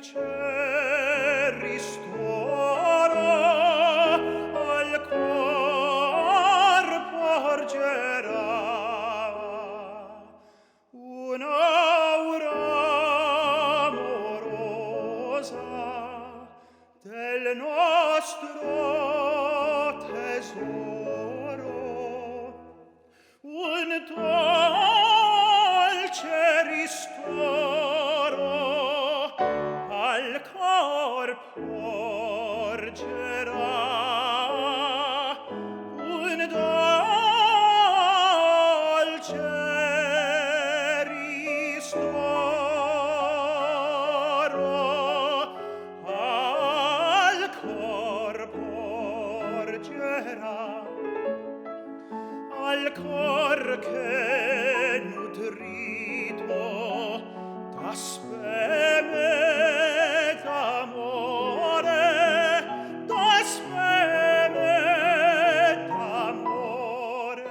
dolce ristoro al cor porgerà un'aura amorosa del nostro tesoro, un dolce ristoro al cor porgerà, un dolce ristoro al cor porgerà, al cor che nutrito t'aspeme d'amore, t'aspeme d'amore,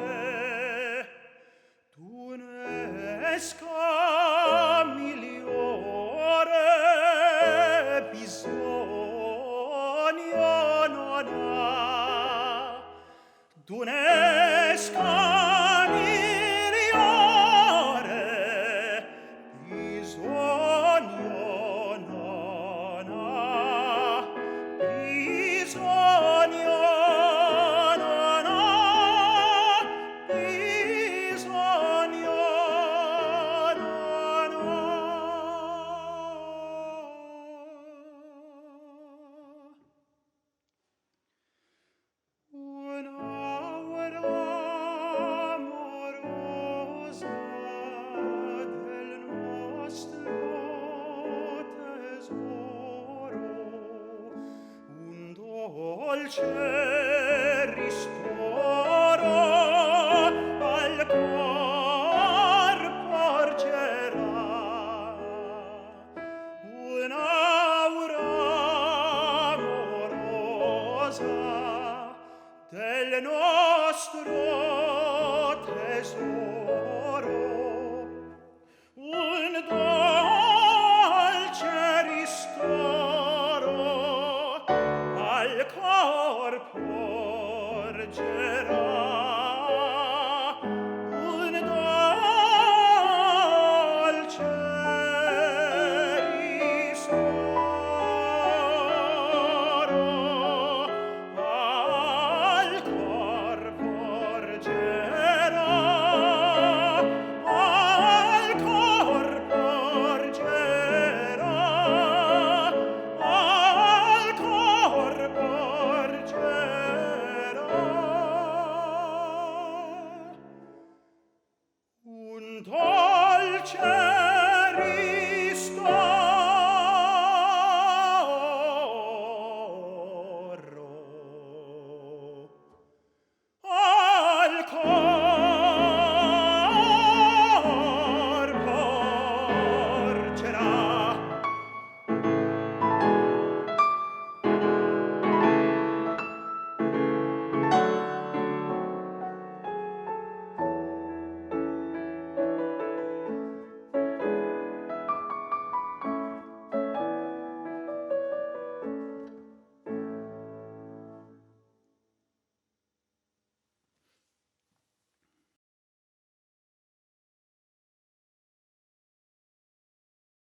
tu nesca migliore bisogno non ha, tu nesca migliore bisogno non ha, bisogno non ha, bisogno non ha. Un'aura amorosa del nostro tesoro, un dolce ristoro al cor porgerà, un'aura amorosa del nostro